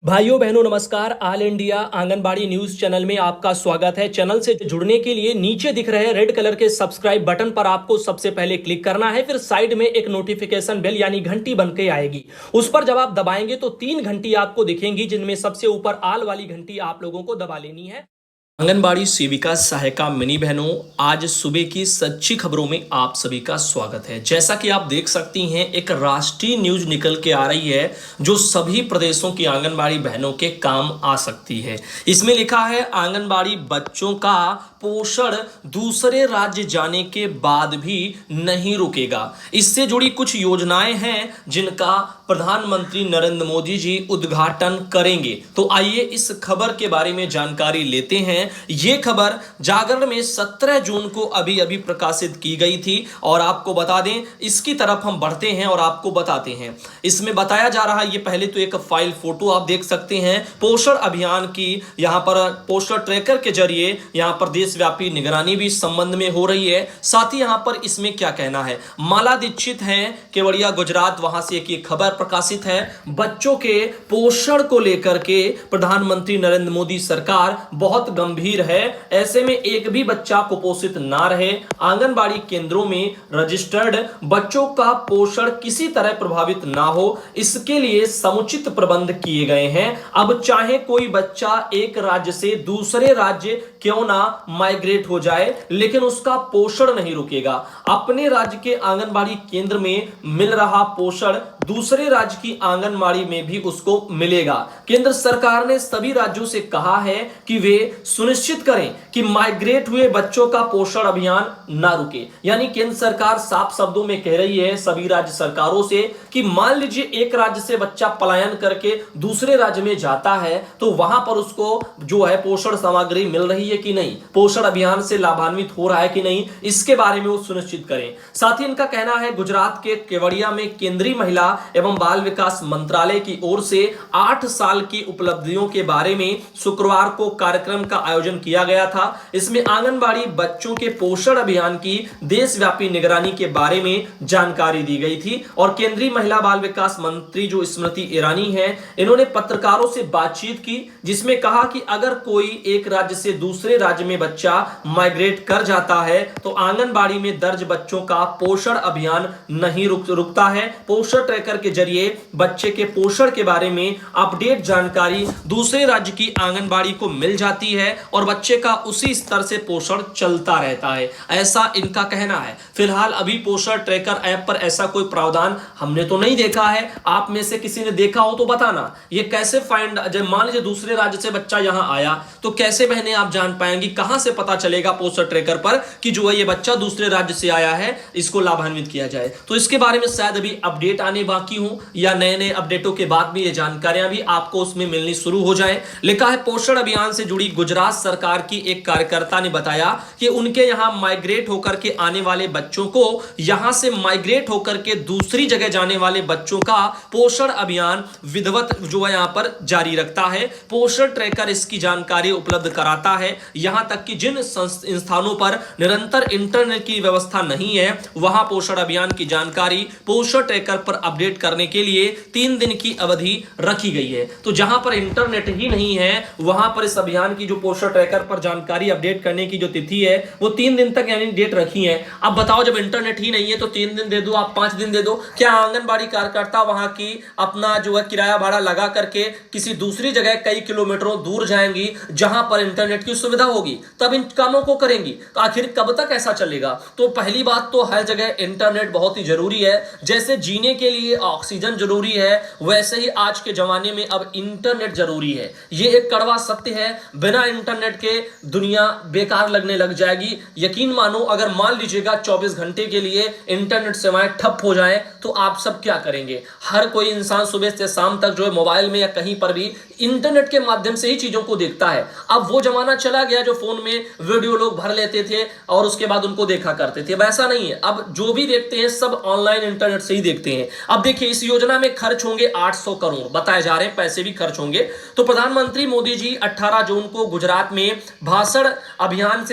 भाइयों बहनों नमस्कार। All India anganwadi news channel में आपका स्वागत है। चैनल से जुड़ने के लिए नीचे दिख रहे रेड कलर के सब्सक्राइब बटन पर आपको सबसे पहले क्लिक करना है। फिर साइड में एक नोटिफिकेशन बेल यानी घंटी बन के आएगी, उस पर जब आप दबाएंगे तो 3 घंटी आपको दिखेंगी, जिनमें सबसे ऊपर ऑल वाली घंटी आप लोगों को दबा लेनी है। आंगनबाड़ी सेविका सहायिका मिनी बहनों, आज सुबह की सच्ची खबरों में आप सभी का स्वागत है। जैसा कि आप देख सकती हैं, एक राष्ट्रीय न्यूज निकल के आ रही है जो सभी प्रदेशों की आंगनबाड़ी बहनों के काम आ सकती है। इसमें लिखा है आंगनबाड़ी बच्चों का पोषण दूसरे राज्य जाने के बाद भी नहीं रुकेगा। इससे जुड़ी कुछ योजनाएं हैं जिनका प्रधानमंत्री नरेंद्र मोदी जी उद्घाटन करेंगे। तो आइए इस खबर के बारे में जानकारी लेते हैं। ये खबर जागरण में 17 जून को अभी प्रकाशित की गई थी और आपको बता दें, इसकी तरफ हम बढ़ते हैं और आपको बताते हैं। इसमें बताया जा रहा है, ये पहले तो एक फाइल फोटो आप देख सकते हैं पोषण अभियान की। यहां पर पोषण ट्रैकर के जरिए यहां पर देशव्यापी निगरानी भी इस संबंध में हो रही है। साथ ही यहां पर इसमें क्या कहना है, माला दीक्षित हैं केवड़िया गुजरात, वहां से एक खबर प्रकाशित है। बच्चों के पोषण को लेकर के प्रधानमंत्री नरेंद्र मोदी सरकार बहुत गंभीर है। ऐसे में एक भी बच्चा कुपोषित ना रहे। आंगनबाड़ी केंद्रों में रजिस्टर्ड बच्चों का पोषण किसी तरह प्रभावित ना हो, इसके लिए समुचित प्रबंध किए गए हैं। अब चाहे कोई बच्चा एक राज्य से दूसरे राज्य क्यों ना माइग्रेट हो जाए, लेकिन उसका पोषण नहीं रुकेगा। अपने राज्य के आंगनबाड़ी केंद्र में मिल रहा पोषण दूसरे राज्य की आंगनबाड़ी में भी उसको मिलेगा। केंद्र सरकार ने सभी राज्यों से कहा है कि वे सुनिश्चित करें कि माइग्रेट हुए बच्चों का पोषण अभियान ना रुके। यानी केंद्र सरकार साफ शब्दों में कह रही है सभी राज्य सरकारों से कि मान लीजिए एक राज्य से बच्चा पलायन करके दूसरे राज्य में जाता है तो वहां पर उसको जो है पोषण सामग्री मिल रही है कि नहीं, पोषण अभियान से लाभान्वित हो रहा है कि नहीं, इसके बारे में वो सुनिश्चित करें। साथ ही इनका कहना है गुजरात के केवड़िया में केंद्रीय महिला एवं बाल विकास मंत्रालय की ओर से 8 साल की उपलब्धियों के बारे में शुक्रवार को कार्यक्रम का आयोजन किया गया था। इसमें आंगनबाड़ी बच्चों के पोषण अभियान की देशव्यापी निगरानी के बारे में जानकारी दी गई थी और केंद्रीय महिला बाल विकास मंत्री जो स्मृति ईरानी है, इन्होंने पत्रकारों से बातचीत की, जिसमें कहा कि अगर कोई एक राज्य से दूसरे राज्य में बच्चा माइग्रेट कर जाता है तो आंगनबाड़ी में दर्ज बच्चों का पोषण अभियान नहीं रुकता है। पोषण ट्रैकर के जरिए बच्चे के पोषण के बारे में अपडेट जानकारी दूसरे राज्य की आंगनबाड़ी को मिल जाती है और बच्चे का उसी स्तर से पोषण चलता रहता है, ऐसा इनका कहना है। फिलहाल अभी पोषण ट्रैकर ऐप पर ऐसा कोई प्रावधान हमने तो नहीं देखा है। आप में से किसी ने देखा हो तो बताना। ये कैसे फाइंड, जब मान लीजिए दूसरे राज्य से बच्चा यहां आया तो कैसे बहनें आप जान पाएंगी, कहां से पता चलेगा पोषण ट्रैकर पर कि जो है ये बच्चा दूसरे राज्य से आया है, इसको लाभान्वित किया जाए। तो इसके बारे में शायद अभी अपडेट आने बाकी हूं या नए अपडेटों के बाद भी ये जानकारियां भी आपको उसमें मिलनी शुरू हो जाए। लिखा है पोषण अभियान से जुड़ी गुजरात सरकार की एक कार्यकर्ता ने बताया कि उनके यहां माइग्रेट होकर के आने वाले बच्चों को यहां से माइग्रेट होकर के दूसरी जगह जाने वाले बच्चों का पोषण अभियान विधिवत जो है यहां पर जारी रखता है। पोषण ट्रैकर इसकी जानकारी उपलब्ध कराता है। यहां तक कि जिन संस्थानों पर निरंतर इंटरनेट की व्यवस्था नहीं है, वहां पोषण अभियान की जानकारी पोषण ट्रैकर पर अपडेट करने के लिए 3 दिन की अवधि रखी गई है। तो जहां पर इंटरनेट ही नहीं है वहां पर इस अभियान की जो पोषण ट्रैकर पर जानकारी अपडेट करने की जो तिथि है वो 3 दिन तक यानी डेट रखी है। अब बताओ, जब इंटरनेट ही नहीं है तो 3 दिन दे दो, आप 5 दिन दे दो, क्या आंगनबाड़ी कार्यकर्ता वहां की अपना जो है किराया भाड़ा लगा करके किसी दूसरी जगह कई किलोमीटरों दूर जाएंगी जहां पर इंटरनेट की सुविधा होगी, तब इन कामों को करेंगी? तो आखिर कब तक ऐसा चलेगा? तो पहली बात तो हर जगह इंटरनेट बहुत ही जरूरी है। जैसे जीने के लिए ऑक्सीजन जरूरी है, वैसे ही आज के जमाने में अब इंटरनेट जरूरी है। ये एक कड़वा सत्य है। बिना इंटरनेट के दुनिया बेकार लगने लग जाएगी। यकीन मानो, अगर मान लीजिएगा 24 घंटे के लिए इंटरनेट सेवाएं ठप हो जाए तो आप सब क्या करेंगे? हर कोई इंसान सुबह से शाम तक जो है मोबाइल में या कहीं पर भी इंटरनेट के माध्यम से ही चीजों को देखता है। अब वो जमाना चला गया जो फोन में वीडियो लोग भर लेते थे और उसके बाद उनको देखा करते थे। वैसा नहीं है, अब जो भी देखते हैं सब ऑनलाइन इंटरनेट से ही देखते हैं। अब देखिए, इस योजना में खर्च होंगे 800 करोड़ बताए जा रहे हैं, पैसे भी खर्च होंगे। तो प्रधानमंत्री मोदी जी 18 जून को गुजरात में पोषण अभियान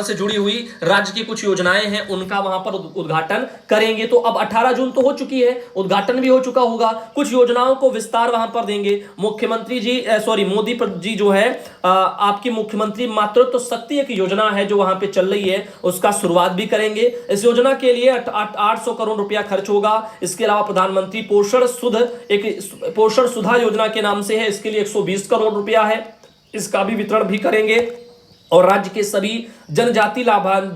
से जुड़ी हुई राज्य की कुछ योजनाएं हैं उनका वहां पर उद्घाटन करेंगे। तो अब 18 जून तो हो चुकी है, उद्घाटन भी हो चुका होगा। कुछ योजनाओं को विस्तार वहां पर देंगे। मुख्यमंत्री जी मोदी जी जो है आपकी मुख्यमंत्री मातृत्व शक्ति एक योजना है जो वहां पे चल रही है, उसका शुरुआत भी करेंगे। इस योजना के लिए 800 करोड़ रुपया खर्च होगा। इसके अलावा प्रधानमंत्री पोषण सुधा योजना के नाम से है, इसके लिए 120 करोड़ रुपया है, इसका भी वितरण भी करेंगे और राज्य के सभी जनजाति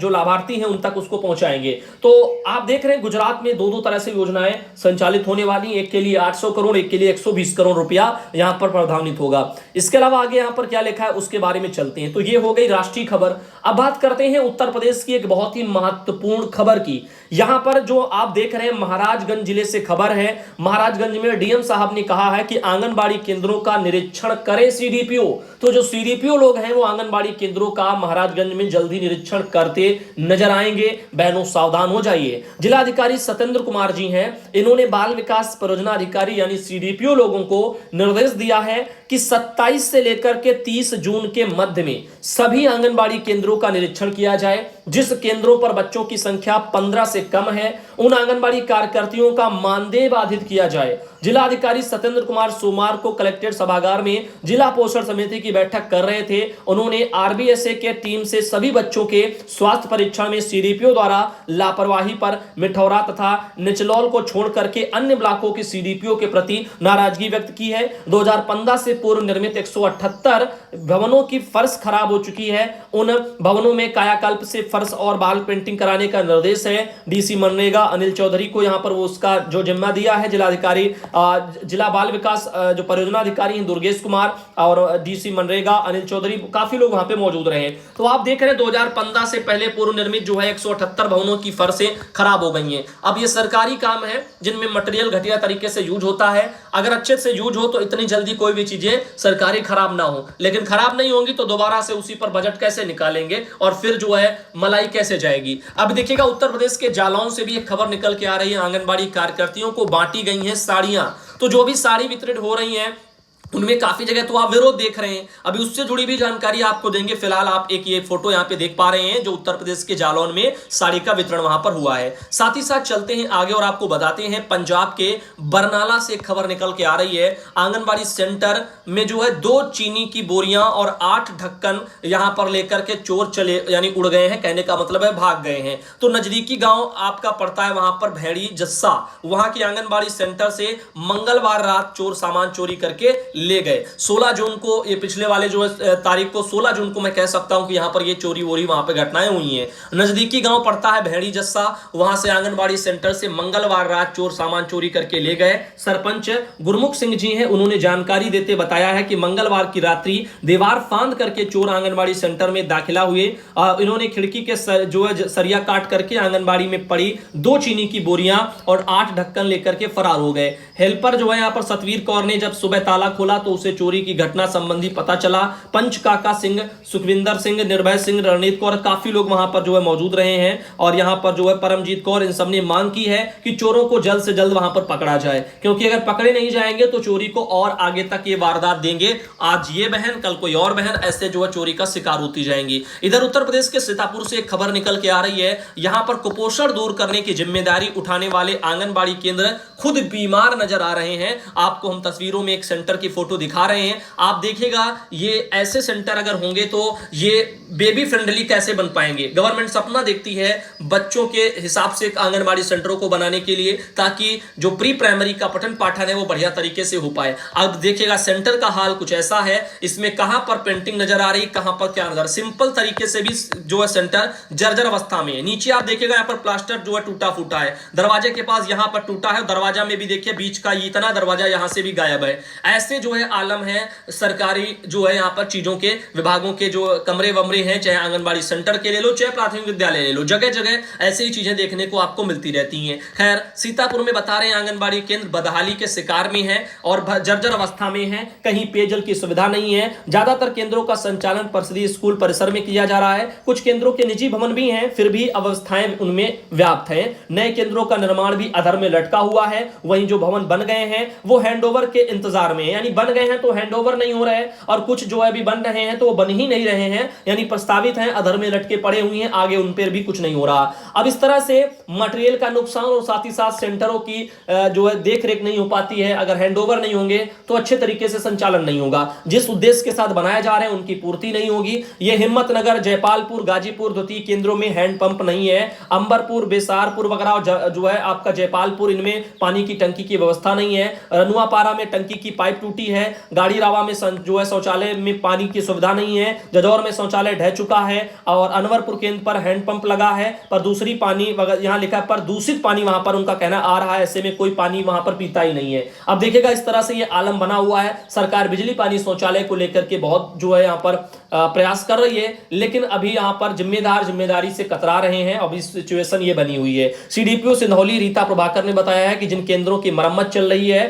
जो लाभार्थी हैं उन तक उसको पहुंचाएंगे। तो आप देख रहे हैं गुजरात में दो तरह से योजनाएं संचालित होने वाली, एक के लिए 800 करोड़, एक के लिए 120 करोड़ रुपया यहां पर प्रावधानित होगा। इसके अलावा आगे यहां पर क्या लिखा है उसके बारे में चलते हैं। तो ये हो गई राष्ट्रीय खबर। अब बात करते हैं उत्तर प्रदेश की एक बहुत ही महत्वपूर्ण खबर की। यहां पर जो आप देख रहे हैं महाराजगंज जिले से खबर है। महाराजगंज में डीएम साहब ने कहा है कि आंगनबाड़ी केंद्रों का निरीक्षण करे सीडीपीओ। तो जो सीडीपीओ लोग हैं वो आंगनबाड़ी केंद्रों का महाराजगंज में जल्दी निरीक्षण करते नजर आएंगे। बहनों सावधान हो जाइए। जिलाधिकारी सत्येंद्र कुमार जी हैं, इन्होंने बाल विकास परियोजना अधिकारी यानी सीडीपीओ लोगों को निर्देश दिया है कि 27 से लेकर के 30 जून के मध्य में सभी आंगनबाड़ी केंद्रों का निरीक्षण किया जाए। जिस केंद्रों पर बच्चों की संख्या 15 से कम है उन आंगनबाड़ी कार्यकर्तियों का मानदेय बाधित किया जाए। जिलाधिकारी सत्येंद्र कुमार सोमवार को कलेक्ट्रेट सभागार में जिला पोषण समिति की बैठक कर रहे थे। उन्होंने आरबीएसए के टीम से सभी बच्चों के स्वास्थ्य परीक्षण में सीडीपीओ द्वारा लापरवाही पर मिठौरा तथा निचलौल को छोड़ करके अन्य ब्लॉकों के सीडीपीओ के प्रति नाराजगी व्यक्त की है। 2015 से पूर्व निर्मित 178 भवनों की फर्श खराब हो चुकी है। उन भवनों में कायाकल्प से फर्श और बाल पेंटिंग कराने का निर्देश है। डीसी मनरेगा अनिल चौधरी को यहां पर वो उसका जो जिम्मा दिया है। जिलाधिकारी जिला बाल विकास जो परियोजना अधिकारी हैं दुर्गेश कुमार और डीसी मनरेगा अनिल चौधरी, काफी लोग वहां पे मौजूद रहे। तो आप देख रहे हैं 2015 से पहले पूर्व निर्मित जो है 178 भवनों की फर्शें खराब हो गई हैं। अब ये सरकारी काम है जिनमें मटेरियल घटिया तरीके से यूज होता है। अगर अच्छे से यूज हो तो इतनी जल्दी कोई भी चीजें सरकारी खराब ना हो, लेकिन खराब नहीं होंगी तो दोबारा से उसी पर बजट कैसे निकालेंगे और फिर जो है मलाई कैसे जाएगी। अब देखिएगा उत्तर प्रदेश के जालौन से भी एक खबर निकल के आ रही है। आंगनबाड़ी कार्यकर्तियों को बांटी गई हैं साड़ियां। तो जो भी साड़ी वितरित हो रही हैं उनमें काफी जगह तो आप विरोध देख रहे हैं। अभी उससे जुड़ी भी जानकारी आपको देंगे। फिलहाल आप एक ये फोटो यहां पे देख पा रहे हैं जो उत्तर प्रदेश के जालौन में साड़ी का वितरण वहां पर हुआ है। साथ ही साथ चलते हैं आगे और आपको बताते हैं पंजाब के बरनाला से खबर निकल के आ रही है। आंगनबाड़ी सेंटर में जो है 2 चीनी की बोरियां और 8 ढक्कन यहां पर लेकर के चोर चले यानी उड़ गए हैं, कहने का मतलब है भाग गए हैं। तो नजदीकी गांव आपका पड़ता है वहां पर भेड़ी जस्सा। वहां की आंगनबाड़ी सेंटर से मंगलवार रात चोर सामान चोरी करके ले गए। 16 जून को ये पिछले वाले जो तारीख को 16 जून को मैं कह सकता हूं कि यहां पर ये चोरी वोरी वहां पे घटनाएं हुई हैं। नजदीकी गांव पड़ता है भेड़ी जस्सा। वहां से आंगनबाड़ी सेंटर से मंगलवार रात चोर सामान चोरी करके ले गए। सरपंच गुरमुख सिंह जी हैं, उन्होंने जानकारी देते बताया है कि मंगलवार की रात्रि दीवार फांद करके चोर आंगनबाड़ी सेंटर में दाखिला हुए। इन्होंने खिड़की के जो है सरिया काट करके आंगनबाड़ी में पड़ी 2 चीनी की बोरियां और 8 ढक्कन लेकर के फरार हो गए। हेल्पर जो है यहाँ पर सतवीर कौर ने जब सुबह ताला खोला तो उसे चोरी की घटना संबंधी पता चला। पंच काका सिंह, सुखविंदर सिंह, निर्भय सिंह, रणनीत कौर, काफी लोग वहां पर जो है मौजूद रहे हैं और यहां पर जो है परमजीत कौर, इन सब ने मांग की है कि चोरों को जल्द से जल्द वहां पर पकड़ा जाए, क्योंकि अगर पकड़े नहीं जाएंगे तो चोरी को और आगे तक ये वारदात देंगे। आज ये बहन कल कोई और बहन ऐसे जो है चोरी का शिकार होती जाएंगी। इधर उत्तर प्रदेश के सीतापुर से एक खबर निकल के आ रही है। यहां पर कुपोषण दूर करने की जिम्मेदारी उठाने वाले आंगनबाड़ी केंद्र खुद बीमार नजर आ रहे हैं। आपको हम तस्वीरों में एक सेंटर की फोटो दिखा रहे हैं। आप देखिएगा ये ऐसे सेंटर अगर होंगे तो ये बेबी फ्रेंडली कैसे बन पाएंगे। गवर्नमेंट सपना देखती है बच्चों के हिसाब से आंगनबाड़ी सेंटरों को बनाने के लिए, ताकि जो प्री प्राइमरी का पठन पाठन है वो बढ़िया तरीके से हो पाए। अब देखिएगा सेंटर का हाल कुछ ऐसा है। इसमें कहां पर पेंटिंग नजर आ रही, कहां पर क्या नजर, सिंपल तरीके से भी जो है सेंटर जर्जर अवस्था में है। नीचे आप देखिएगा यहाँ पर प्लास्टर जो है टूटा फूटा है। दरवाजे के पास यहां पर टूटा है, दरवाजा में भी देखिए बीच का इतना दरवाजा यहां से भी गायब है। ऐसे जो है आलम है सरकारी जो है यहाँ पर चीजों के विभागों के जो कमरे वमरे हैं, चाहे आंगनबाड़ी सेंटर के ले लो चाहे प्राथमिक विद्यालय ले लो, जगह जगह ऐसी ही चीजें देखने को आपको मिलती रहती हैं। खैर सीतापुर में बता रहे हैं आंगनबाड़ी केंद्र बदहाली के शिकार में है और जर्जर अवस्था में है। कहीं पेयजल की सुविधा नहीं है। ज्यादातर केंद्रों का संचालन परिषदीय स्कूल परिसर में किया जा रहा है। कुछ केंद्रों के निजी भवन भी हैं, फिर भी अवस्थाएं उनमें व्याप्त है। नए केंद्रों का निर्माण भी अधर में लटका हुआ है। वहीं जो भवन बन गए हैं वो हैंडओवर के इंतजार में, यानी बन गए हैं तो हैंडओवर नहीं हो रहे हैं और कुछ जो है अभी बन रहे हैं तो वो बन ही नहीं रहे हैं, यानी यानी प्रस्तावित हैं, अधर में लटके पड़े हुए हैं, आगे उन पर भी कुछ नहीं हो रहा। अब इस तरह से मटेरियल का नुकसान और साथ ही साथ सेंटरों की जो है देख रेख नहीं हो पाती है। अगर हैंडओवर नहीं होंगे तो अच्छे तरीके से संचालन नहीं होगा, जिस उद्देश्य के साथ बनाए जा रहे हैं उनकी पूर्ति नहीं होगी। ये हिम्मतनगर, जयपालपुर, गाजीपुर द्वितीय केंद्रों में हैंडपंप नहीं है। अंबरपुर, बेसारपुर वगैरह जो है आपका जयपालपुर, इनमें पानी की टंकी की व्यवस्था नहीं है। रनुआपारा में टंकी की पाइप टूटी है। गाड़ी रावा में जो है शौचालय में पानी की सुविधा नहीं है। जजौर में शौचालय ढह चुका है और अनवरपुर केंद्र पर हैंडपंप लगा है पर दूसरी पानी यहां लिखा है पर दूषित पानी वहां पर उनका कहना आ रहा है, ऐसे में कोई पानी वहां पर पीता ही नहीं है। अब देखिएगा इस तरह से ये आलम बना हुआ है। सरकार बिजली पानी शौचालय को लेकर के बहुत जो है यहां पर प्रयास कर रही है, लेकिन अभी यहां पर जिम्मेदारी से कतरा रहे हैं। अभी सिचुएशन ये बनी हुई है। सीडीपीओ सिंधौली रीता प्रभाकर ने बताया है कि जिन केंद्रों की मरम्मत चल रही है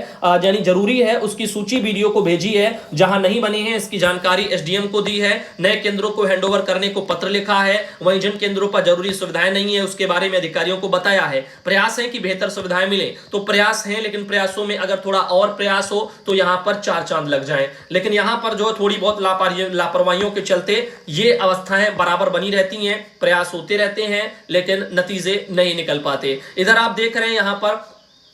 यानी जरूरी है उसकी सूची वीडियो को भेजी है। जहां नहीं बने हैं इसकी जानकारी एसडीएम को दी है। नए केंद्रों को हैंडओवर करने को पत्र लिखा है। वहीं जिन केंद्रों पर जरूरी सुविधाएं नहीं है उसके बारे में अधिकारियों को बताया है। प्रयास है कि बेहतर सुविधाएं मिले, तो प्रयास है, लेकिन प्रयासों में अगर थोड़ा और प्रयास हो तो यहां पर 4 चांद लग जाएं। लेकिन यहां पर जो थोड़ी बहुत लापरवाहियों के चलते ये अवस्थाएं बराबर बनी रहती हैं। प्रयास होते रहते हैं लेकिन नतीजे नहीं निकल पाते। इधर आप देख रहे हैं यहां पर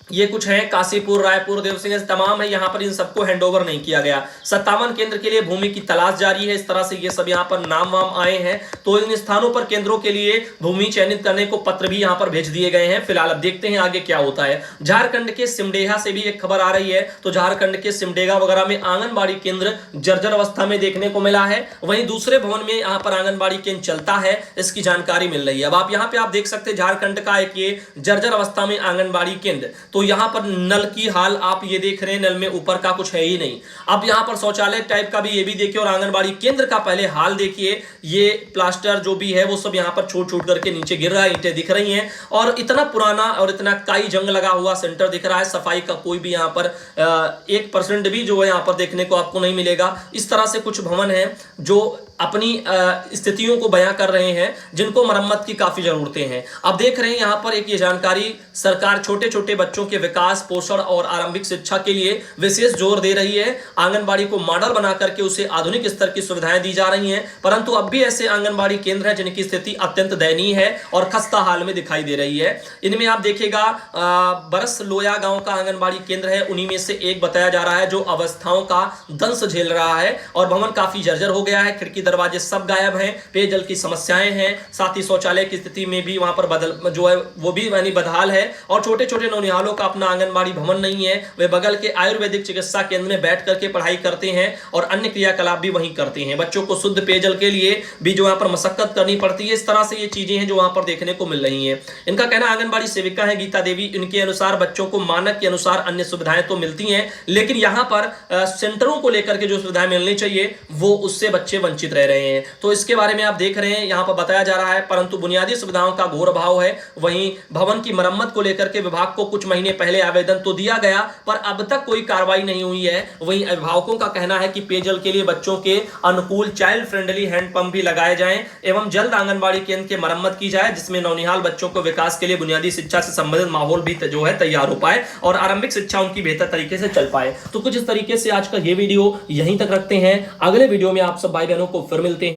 ये कुछ है, काशीपुर, रायपुर, देवसिंह तमाम है, यहां पर इन सबको हैंडओवर नहीं किया गया। 57 केंद्र के लिए भूमि की तलाश जारी है। इस तरह से ये सब यहां पर नाम वाम आए हैं, तो इन स्थानों पर केंद्रों के लिए भूमि चयनित करने को पत्र भी यहां पर भेज दिए गए हैं। फिलहाल अब देखते हैं आगे क्या होता है। झारखंड के सिमडेगा से भी एक खबर आ रही है, तो झारखंड के सिमडेगा वगैरह में आंगनबाड़ी केंद्र जर्जर अवस्था में देखने को मिला है। वहीं दूसरे भवन में यहां पर आंगनबाड़ी केंद्र चलता है, इसकी जानकारी मिल रही है। अब आप यहां पे आप देख सकते हैं झारखंड का एक ये जर्जर अवस्था में आंगनबाड़ी केंद्र, तो यहां पर नल की हाल आप ये देख रहे हैं, नल में ऊपर का कुछ है ही नहीं। अब यहां पर शौचालय टाइप का भी ये भी देखिए और आंगनबाड़ी केंद्र का पहले हाल देखिए। ये प्लास्टर जो भी है वो सब यहां पर छूट छूट करके नीचे गिर रहा है, ईंटें दिख रही हैं और इतना पुराना और इतना काई जंग लगा हुआ सेंटर दिख रहा है। सफाई का कोई भी यहां पर 1% भी जो है यहां पर देखने को आपको नहीं मिलेगा। इस तरह से कुछ भवन है जो अपनी स्थितियों को बयां कर रहे हैं, जिनको मरम्मत की काफी जरूरतें हैं। अब देख रहे हैं यहां पर एक ये जानकारी, सरकार छोटे छोटे बच्चों के विकास, पोषण और आरंभिक शिक्षा के लिए विशेष जोर दे रही है। आंगनबाड़ी को मॉडल बना करके उसे आधुनिक स्तर की सुविधाएं दी जा रही हैं, परंतु अब भी ऐसे आंगनबाड़ी केंद्र हैं जिनकी स्थिति अत्यंत दयनीय है और खस्ता हाल में दिखाई दे रही है। इनमें आप देखिएगा बरस लोया गांव का आंगनबाड़ी केंद्र है, उन्हीं में से एक बताया जा रहा है जो अवस्थाओं का दंश झेल रहा है और भवन काफी जर्जर हो गया है। खिड़की दरवाजे सब गायब हैं, पेयजल की समस्याएं हैं, साथ ही शौचालय की स्थिति में भी वहां पर जो है वो भी यानी बदहाल है और छोटे छोटे नौनिहालों का अपना आंगनबाड़ी भवन नहीं है। वे बगल के आयुर्वेदिक चिकित्सा केंद्र में बैठ करके पढ़ाई करते हैं और अन्य क्रियाकलाप भी वहीं करते हैं। बच्चों को शुद्ध पेयजल के लिए भी जो यहाँ पर मशक्कत करनी पड़ती है। इस तरह से ये चीजें हैं जो वहां पर देखने को मिल रही हैं। इनका कहना, आंगनबाड़ी सेविका है गीता देवी, इनके अनुसार बच्चों को मानक के अनुसार अन्य सुविधाएं तो मिलती हैं, लेकिन यहाँ पर सेंटरों को लेकर के जो सुविधाएं मिलनी चाहिए वो उससे बच्चे वंचित रह रहे हैं। तो इसके बारे में आप देख रहे हैं यहां पर बताया जा रहा है, परंतु बुनियादी सुविधाओं का घोर अभाव है। वहीं भवन की मरम्मत को लेकर के विभाग को कुछ महीने पहले आवेदन तो दिया गया पर अब तक कोई कार्रवाई नहीं हुई है। वहीं अभिभावकों का कहना है कि पेयजल के लिए बच्चों के अनुकूल चाइल्ड फ्रेंडली हैंडपंप भी लगाए जाएं एवं जल्द आंगनबाड़ी केंद्र की मरम्मत की जाए, जिसमें नौनिहाल बच्चों को विकास के लिए बुनियादी शिक्षा से संबंधित माहौल भी जो है तैयार हो पाए और आरंभिक शिक्षा उनकी बेहतर तरीके से चल पाए। तो कुछ इस तरीके से आज का ये वीडियो यहीं तक रखते हैं। अगले वीडियो में आप सब भाई बहनों को फिर मिलते हैं।